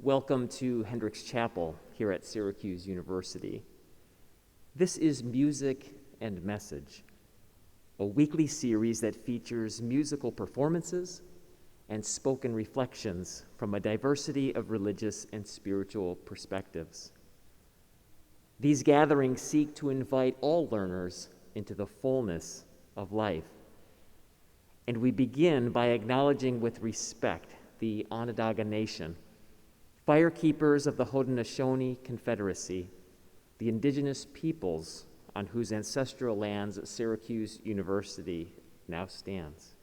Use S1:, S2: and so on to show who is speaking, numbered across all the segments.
S1: Welcome to Hendricks Chapel here at Syracuse University. This is Music and Message, a weekly series that features musical performances and spoken reflections from a diversity of religious and spiritual perspectives. These gatherings seek to invite all learners into the fullness of life. And we begin by acknowledging with respect the Onondaga Nation, firekeepers of the Haudenosaunee Confederacy, the indigenous peoples on whose ancestral lands Syracuse University now stands.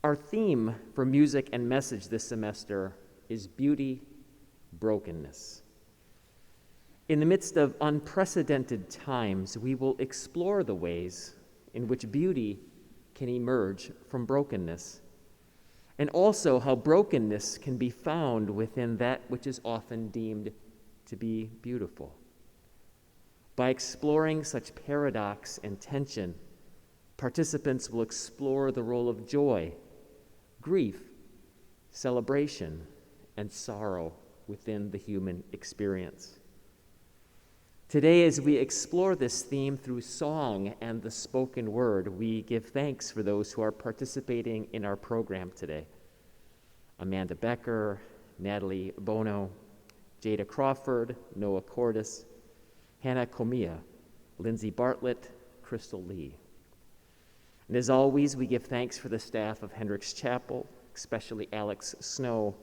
S1: Our theme for Music and Message this semester is Beauty, Brokenness. In the midst of unprecedented times, we will explore the ways in which beauty can emerge from brokenness, and also how brokenness can be found within that which is often deemed to be beautiful. By exploring such paradox and tension, participants will explore the role of joy, grief, celebration, and sorrow within the human experience. Today, as we explore this theme through song and the spoken word, we give thanks for those who are participating in our program today. Amanda Becker, Natalie Bono, Jada Crawford, Noah Cordis, Hannah Comia, Lindsay Bartlett, Crystal Lee. And as always, we give thanks for the staff of Hendricks Chapel, especially Alex Snow,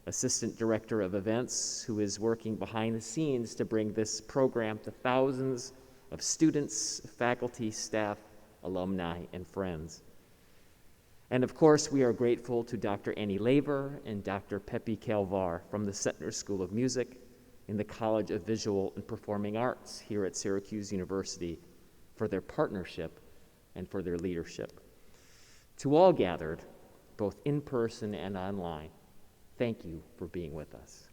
S1: Assistant Director of Events, who is working behind the scenes to bring this program to thousands of students, faculty, staff, alumni, and friends. And of course, we are grateful to Dr. Annie Laver and Dr. Pepe Calvar from the Setner School of Music in the College of Visual and Performing Arts here at Syracuse University for their partnership and for their leadership. To all gathered, both in person and online, thank you for being with us.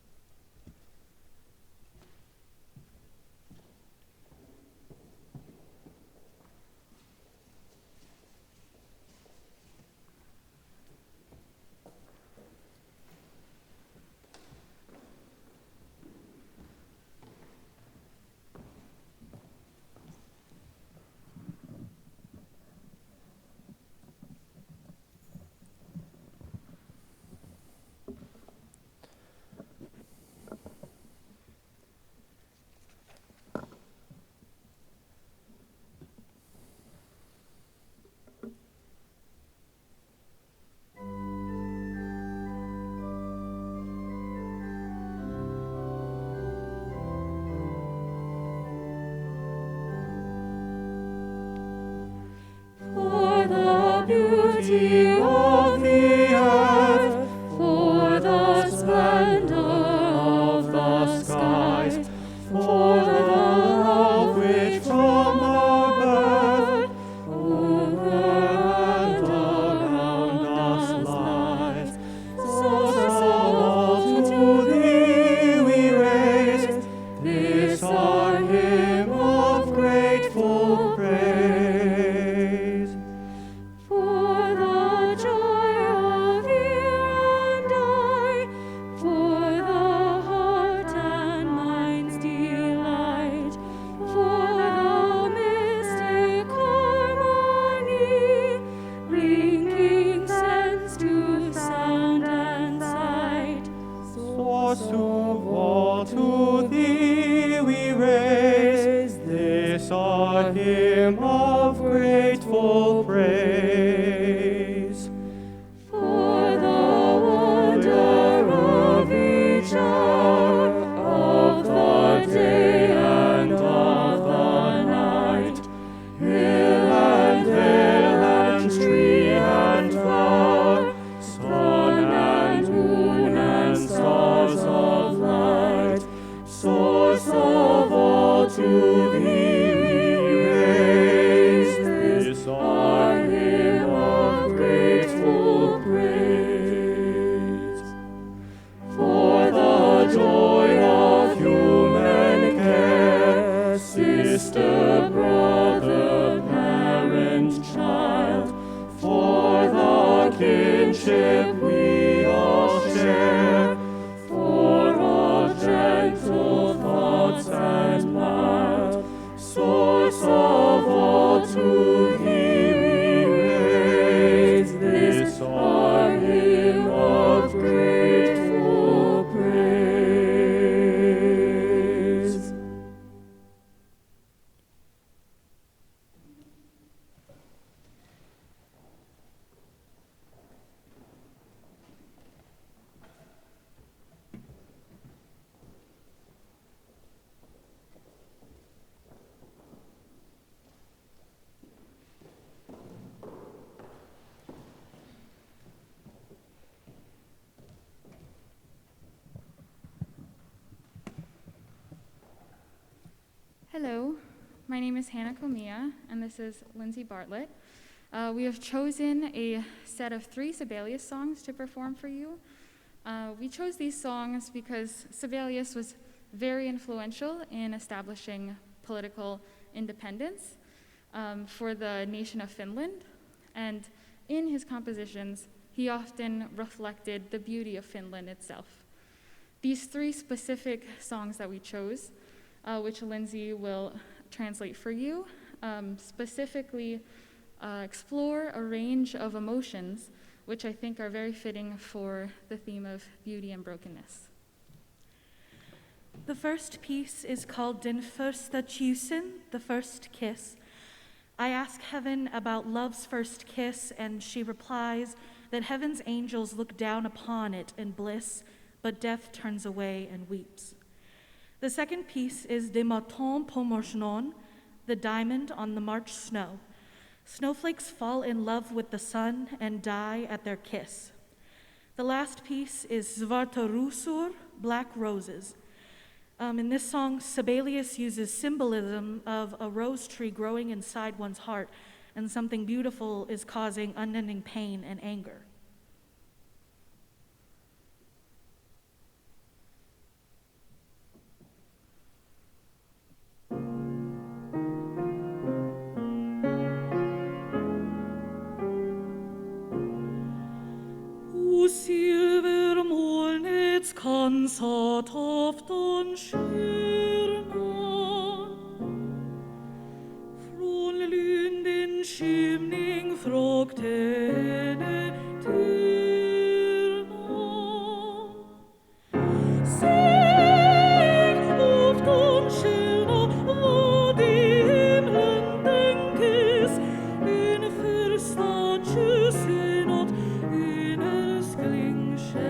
S2: kinship we all share. Hello, my name is Hannah Comia, and this is Lindsay Bartlett. We have chosen a set of 3 Sibelius songs to perform for you. We chose these songs because Sibelius was very influential in establishing political independence for the nation of Finland, and in his compositions, he often reflected the beauty of Finland itself. These 3 specific songs that we chose, which Lindsay will translate for you, specifically explore a range of emotions which I think are very fitting for the theme of beauty and brokenness.
S3: The first piece is called Den första kyssen, the first kiss. I ask heaven about love's first kiss, and she replies that heaven's angels look down upon it in bliss, but death turns away and weeps. The second piece is De matin på morgonen, the diamond on the March snow. Snowflakes fall in love with the sun and die at their kiss. The last piece is Svarta rosor, black roses. In this song, Sibelius uses symbolism of a rose tree growing inside one's heart, and something beautiful is causing unending pain and anger.
S4: Silvermolnets kan satafton skyrna från lynden skymning frågte henne tyrna. Säg afton skyrna vad i himlen tänkes en första kyssen åt en älskling skänkes.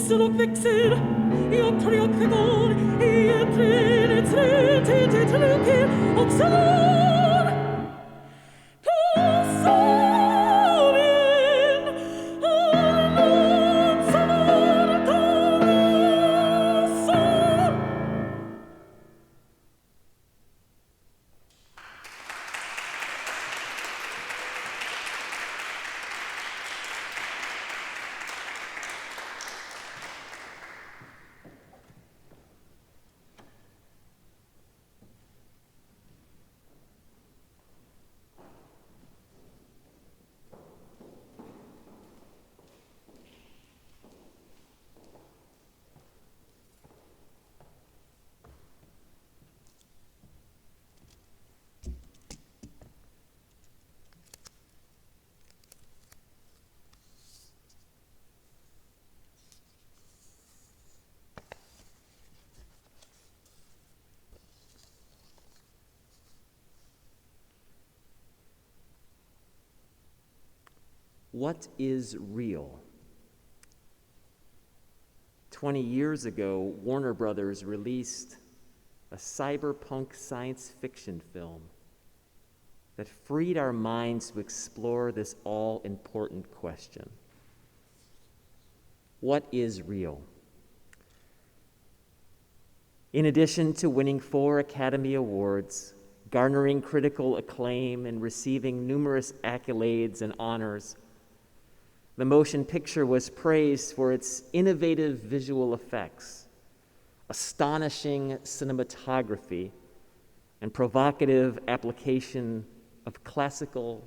S4: växer och växer. Jag tar jag kvar i ett träd till och slår på sången och låtsamar tar rasar.
S1: What is real? 20 years ago, Warner Brothers released a cyberpunk science fiction film that freed our minds to explore this all-important question. What is real? In addition to winning 4 Academy Awards, garnering critical acclaim, and receiving numerous accolades and honors, the motion picture was praised for its innovative visual effects, astonishing cinematography, and provocative application of classical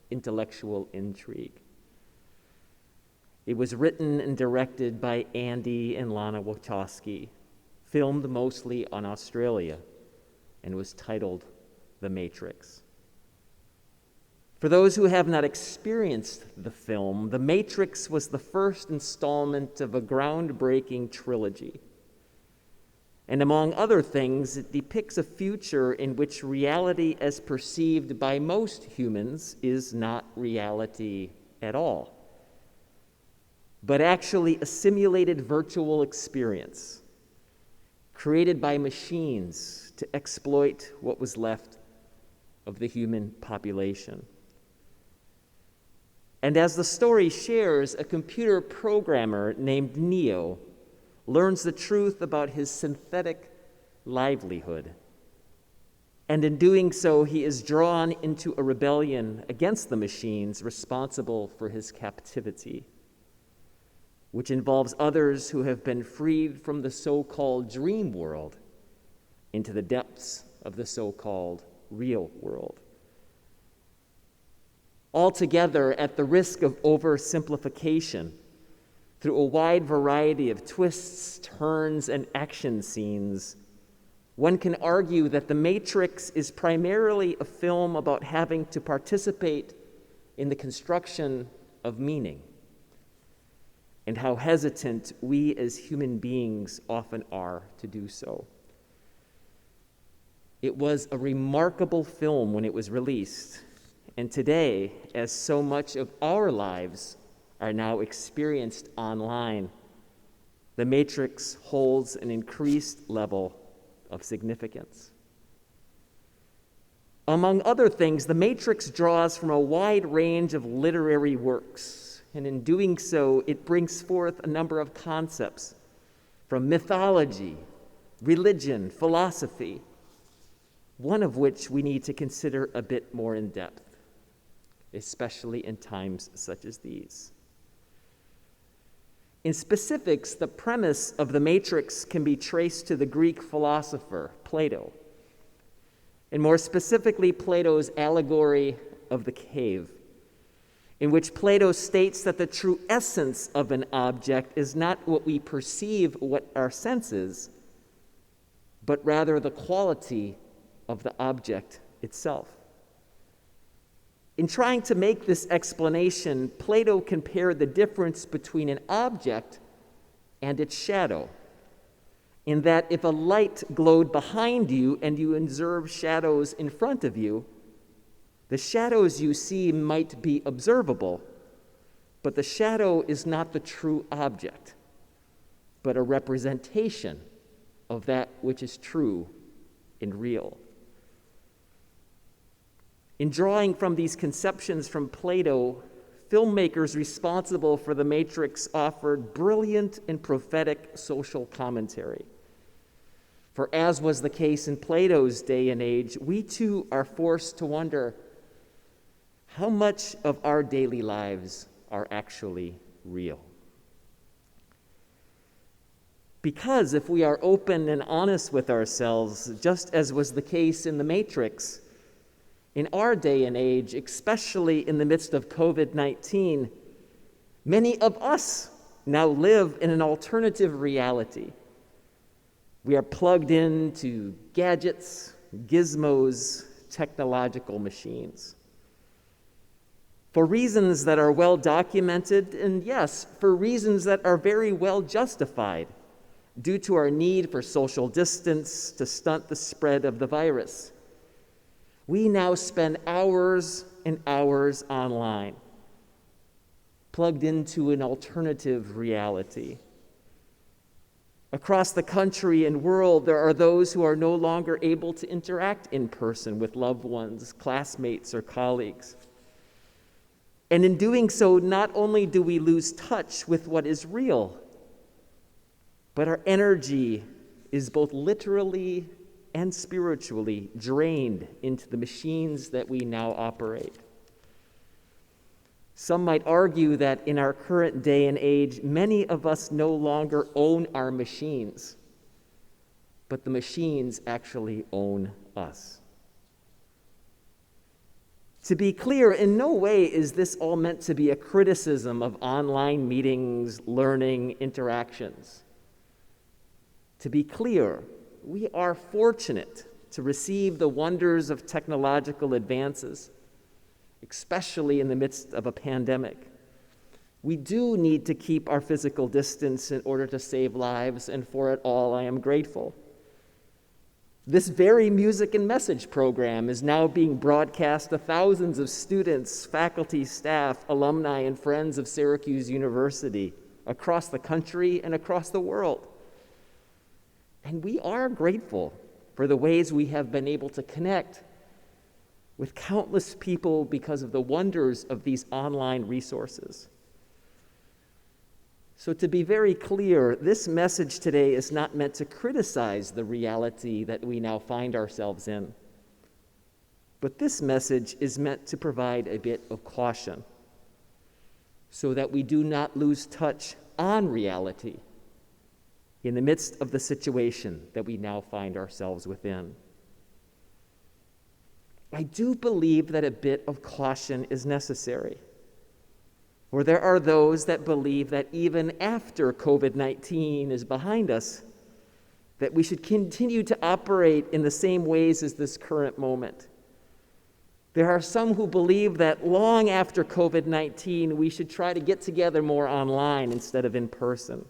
S1: intellectual intrigue. It was written and directed by Andy and Lana Wachowski, filmed mostly on Australia, and was titled The Matrix. For those who have not experienced the film, The Matrix was the first installment of a groundbreaking trilogy. And among other things, it depicts a future in which reality as perceived by most humans is not reality at all, but actually a simulated virtual experience created by machines to exploit what was left of the human population. And as the story shares, a computer programmer named Neo learns the truth about his synthetic livelihood. And in doing so, he is drawn into a rebellion against the machines responsible for his captivity, which involves others who have been freed from the so-called dream world into the depths of the so-called real world. Altogether, at the risk of oversimplification, through a wide variety of twists, turns, and action scenes, one can argue that The Matrix is primarily a film about having to participate in the construction of meaning, and how hesitant we as human beings often are to do so. It was a remarkable film when it was released, and today, as so much of our lives are now experienced online, The Matrix holds an increased level of significance. Among other things, The Matrix draws from a wide range of literary works, and in doing so, it brings forth a number of concepts from mythology, religion, philosophy, one of which we need to consider a bit more in depth, especially in times such as these. In specifics, the premise of The Matrix can be traced to the Greek philosopher Plato, and more specifically, Plato's allegory of the cave, in which Plato states that the true essence of an object is not what we perceive with our senses, but rather the quality of the object itself. In trying to make this explanation, Plato compared the difference between an object and its shadow, in that if a light glowed behind you and you observe shadows in front of you, the shadows you see might be observable, but the shadow is not the true object. but a representation of that which is true and real. In drawing from these conceptions from Plato, filmmakers responsible for The Matrix offered brilliant and prophetic social commentary. For as was the case in Plato's day and age, we too are forced to wonder how much of our daily lives are actually real. Because if we are open and honest with ourselves, just as was the case in The Matrix, in our day and age, especially in the midst of COVID-19, many of us now live in an alternative reality. We are plugged into gadgets, gizmos, technological machines. For reasons that are well documented, and yes, for reasons that are very well justified, due to our need for social distance to stunt the spread of the virus, we now spend hours and hours online, plugged into an alternative reality. Across the country and world, there are those who are no longer able to interact in person with loved ones, classmates, or colleagues. And in doing so, not only do we lose touch with what is real, but our energy is both literally and spiritually drained into the machines that we now operate. Some might argue that in our current day and age, many of us no longer own our machines, but the machines actually own us. To be clear, in no way is this all meant to be a criticism of online meetings, learning, interactions. To be clear, we are fortunate to receive the wonders of technological advances, especially in the midst of a pandemic. We do need to keep our physical distance in order to save lives, and for it all I am grateful. This very music and message program is now being broadcast to thousands of students, faculty, staff, alumni, and friends of Syracuse University across the country and across the world. And we are grateful for the ways we have been able to connect with countless people because of the wonders of these online resources. So to be very clear, this message today is not meant to criticize the reality that we now find ourselves in. But this message is meant to provide a bit of caution so that we do not lose touch on reality in the midst of the situation that we now find ourselves within. I do believe that a bit of caution is necessary. For there are those that believe that even after COVID-19 is behind us, that we should continue to operate in the same ways as this current moment. There are some who believe that long after COVID-19, we should try to get together more online instead of in person.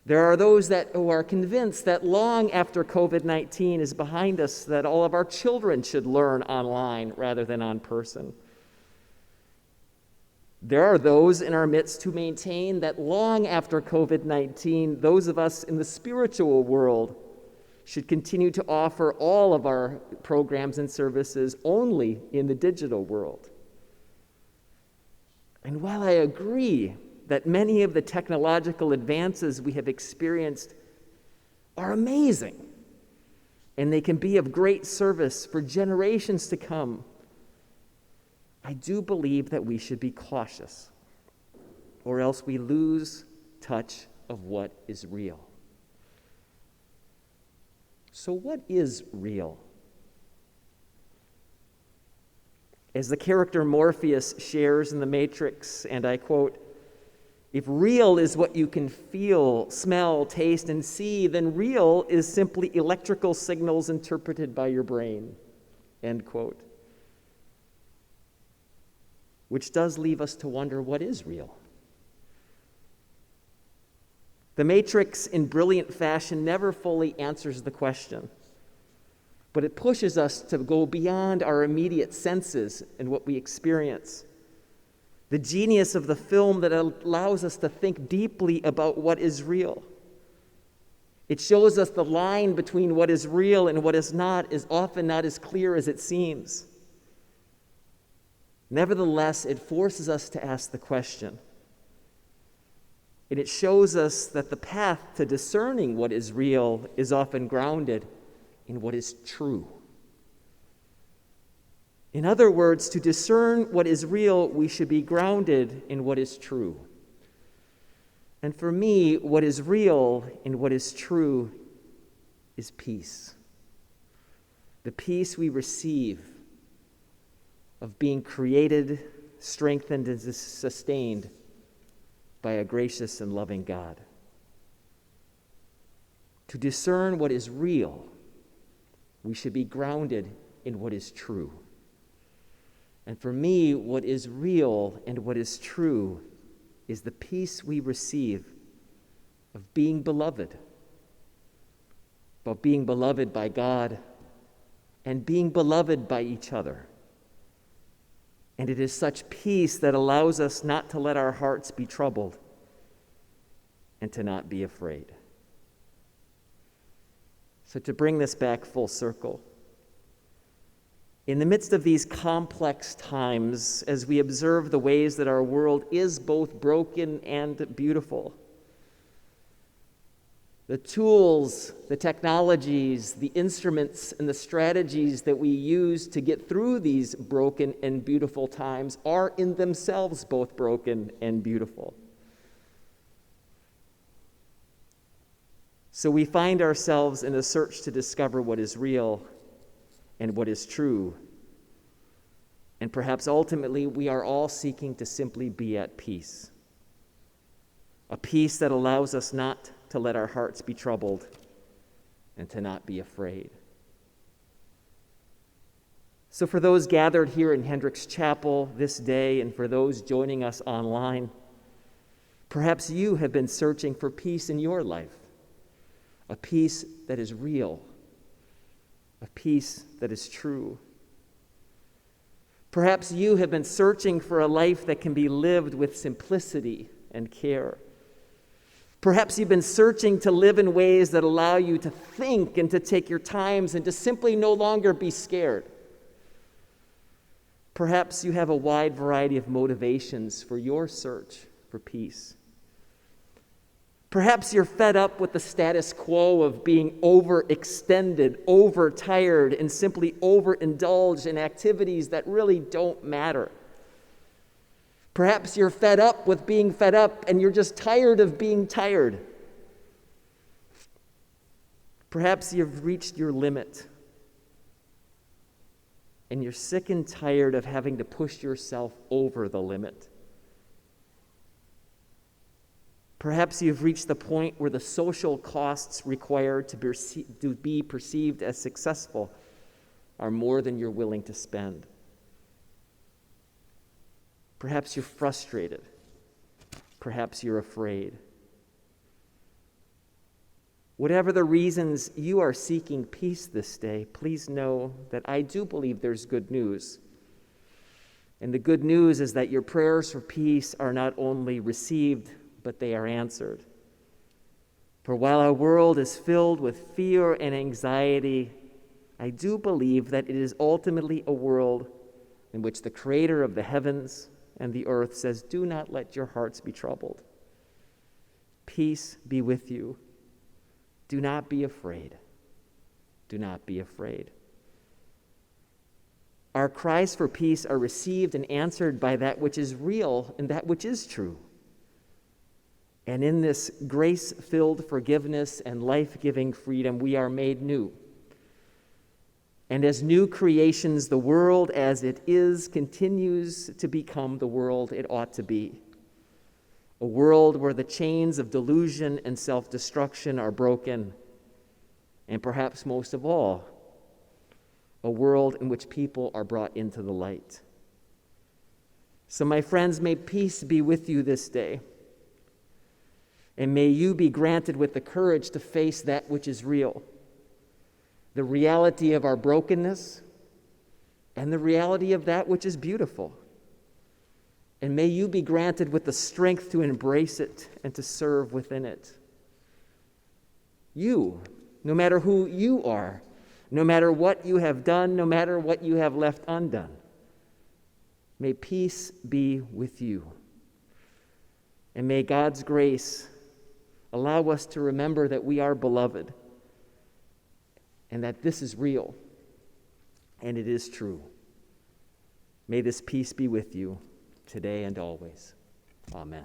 S1: There are those who are convinced that long after COVID-19 is behind us, that all of our children should learn online rather than on person. There are those in our midst who maintain that long after COVID-19, those of us in the spiritual world should continue to offer all of our programs and services only in the digital world. And while I agree that many of the technological advances we have experienced are amazing, and they can be of great service for generations to come, I do believe that we should be cautious, or else we lose touch of what is real. So what is real? As the character Morpheus shares in The Matrix, and I quote, "If real is what you can feel, smell, taste, and see, then real is simply electrical signals interpreted by your brain," end quote. Which does leave us to wonder, what is real? The Matrix, in brilliant fashion, never fully answers the question, but it pushes us to go beyond our immediate senses and what we experience. The genius of the film that allows us to think deeply about what is real. It shows us the line between what is real and what is not is often not as clear as it seems. Nevertheless, it forces us to ask the question. And it shows us that the path to discerning what is real is often grounded in what is true. In other words, to discern what is real, we should be grounded in what is true. And for me, what is real and what is true is peace. The peace we receive of being created, strengthened, and sustained by a gracious and loving God. To discern what is real, we should be grounded in what is true. And for me, what is real and what is true is the peace we receive of being beloved, about being beloved by God and being beloved by each other. And it is such peace that allows us not to let our hearts be troubled and to not be afraid. So to bring this back full circle, in the midst of these complex times, as we observe the ways that our world is both broken and beautiful, the tools, the technologies, the instruments, and the strategies that we use to get through these broken and beautiful times are in themselves both broken and beautiful. So we find ourselves in a search to discover what is real and what is true. And perhaps ultimately we are all seeking to simply be at peace. A peace that allows us not to let our hearts be troubled and to not be afraid. So for those gathered here in Hendricks Chapel this day and for those joining us online, perhaps you have been searching for peace in your life, a peace that is real, a peace that is true. Perhaps you have been searching for a life that can be lived with simplicity and care. Perhaps you've been searching to live in ways that allow you to think and to take your times and to simply no longer be scared. Perhaps you have a wide variety of motivations for your search for peace. Perhaps you're fed up with the status quo of being overextended, overtired, and simply overindulged in activities that really don't matter. Perhaps you're fed up with being fed up and you're just tired of being tired. Perhaps you've reached your limit and you're sick and tired of having to push yourself over the limit. Perhaps you've reached the point where the social costs required to be perceived as successful are more than you're willing to spend. Perhaps you're frustrated. Perhaps you're afraid. Whatever the reasons you are seeking peace this day, please know that I do believe there's good news. And the good news is that your prayers for peace are not only received, but they are answered. For while our world is filled with fear and anxiety, I do believe that it is ultimately a world in which the Creator of the heavens and the earth says, "Do not let your hearts be troubled. Peace be with you. Do not be afraid. Do not be afraid." Our cries for peace are received and answered by that which is real and that which is true. And in this grace-filled forgiveness and life-giving freedom, we are made new. And as new creations, the world as it is continues to become the world it ought to be. A world where the chains of delusion and self-destruction are broken. And perhaps most of all, a world in which people are brought into the light. So my friends, may peace be with you this day. And may you be granted with the courage to face that which is real, the reality of our brokenness, and the reality of that which is beautiful. And may you be granted with the strength to embrace it and to serve within it. You, no matter who you are, no matter what you have done, no matter what you have left undone. May peace be with you. And may God's grace allow us to remember that we are beloved and that this is real and it is true. May this peace be with you today and always. Amen.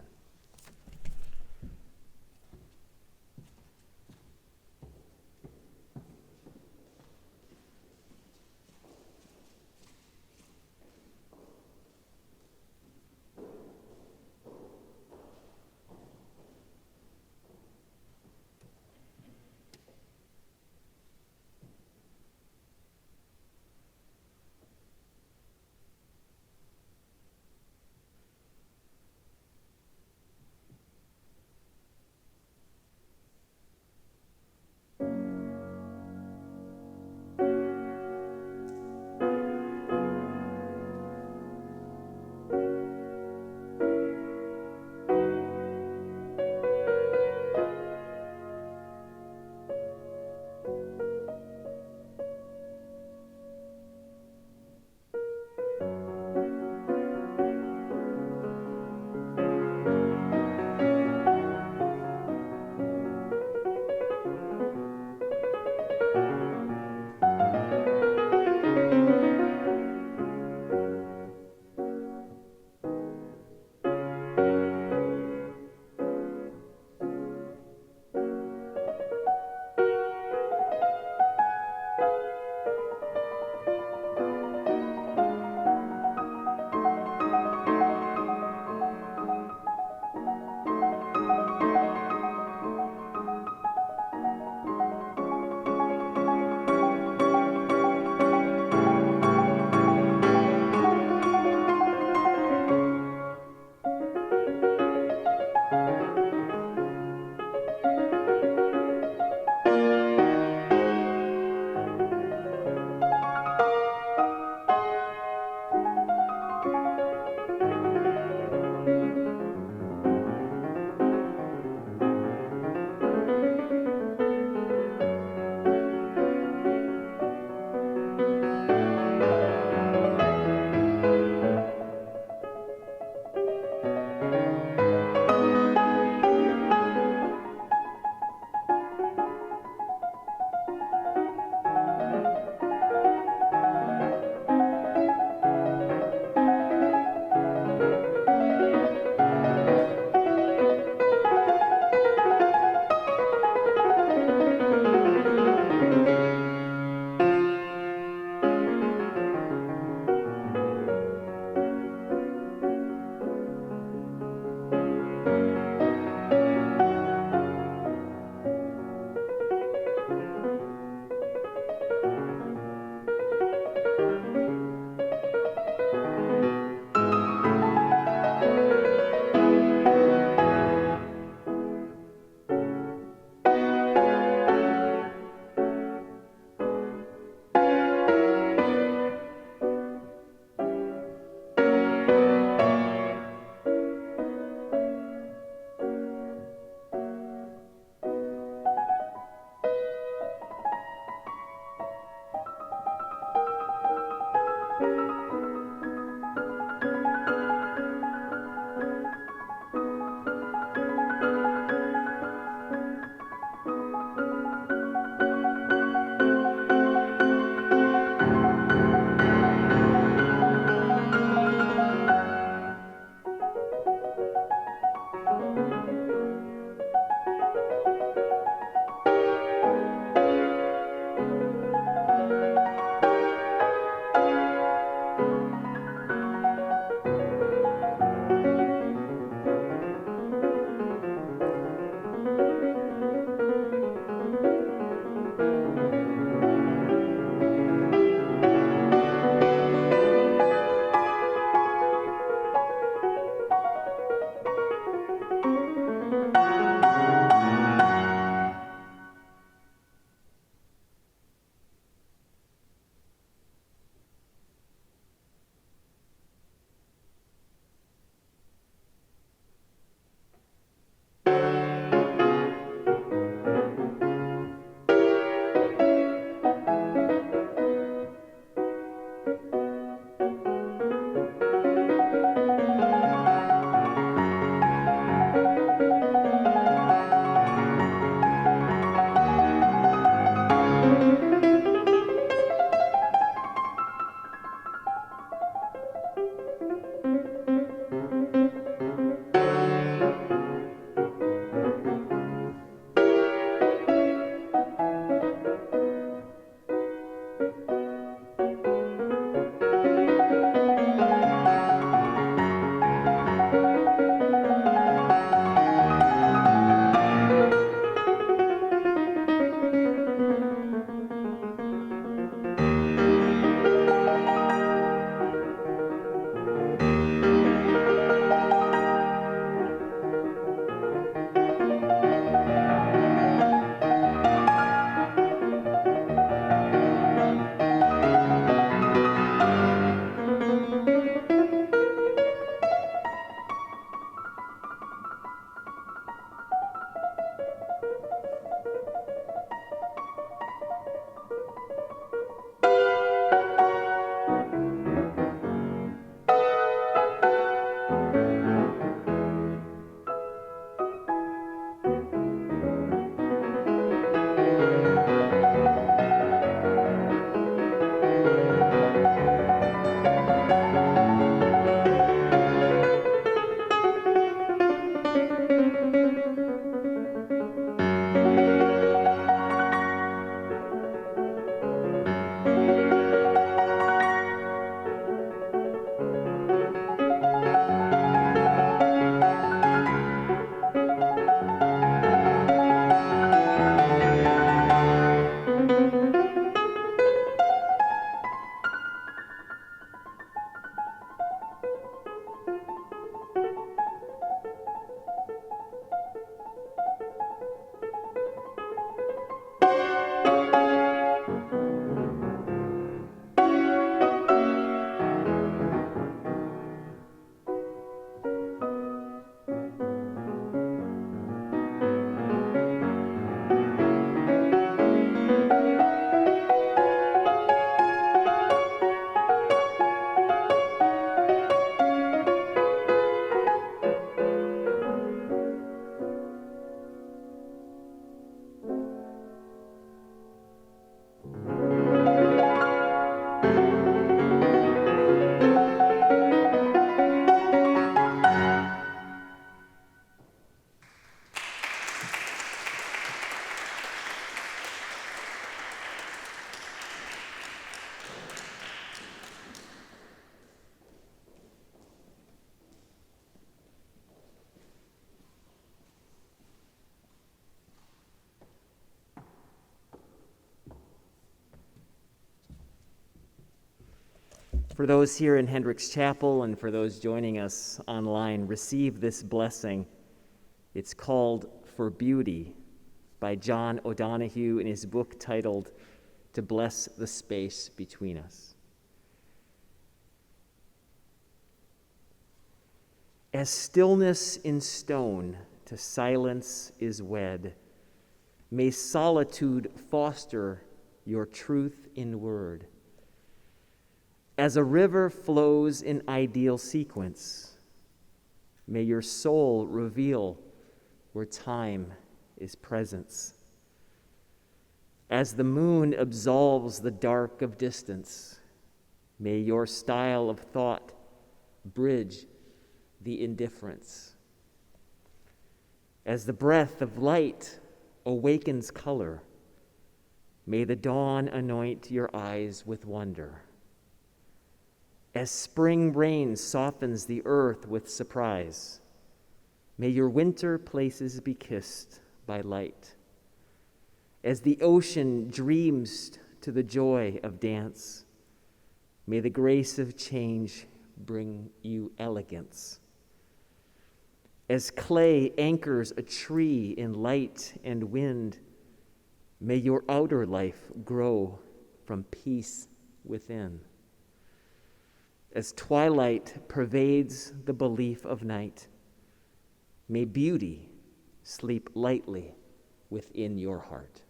S1: For those here in Hendricks Chapel and for those joining us online, receive this blessing. It's called For Beauty by John O'Donohue in his book titled To Bless the Space Between Us. As stillness in stone to silence is wed, may solitude foster your truth in word. As a river flows in ideal sequence, may your soul reveal where time is presence. As the moon absolves the dark of distance, may your style of thought bridge the indifference. As the breath of light awakens color, may the dawn anoint your eyes with wonder. As spring rain softens the earth with surprise, may your winter places be kissed by light. As the ocean dreams to the joy of dance, may the grace of change bring you elegance. As clay anchors a tree in light and wind, may your outer life grow from peace within. As twilight pervades the belief of night, may beauty sleep lightly within your heart.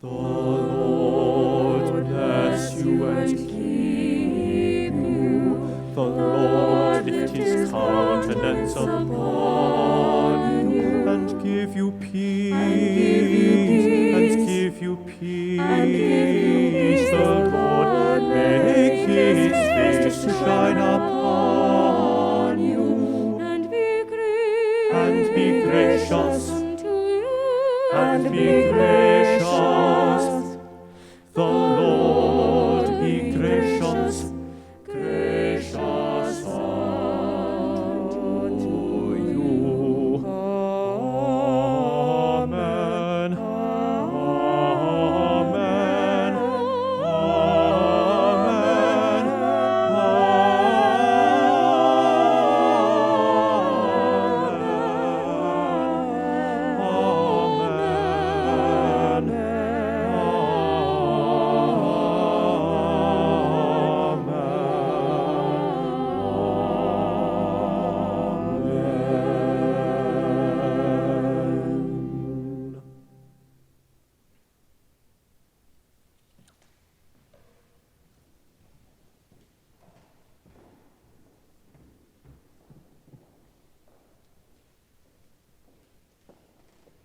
S5: The Lord bless you and keep you. The Lord lift his countenance upon you and give you peace. And give you peace. The Lord make his face to shine upon you and be gracious unto you. And be gracious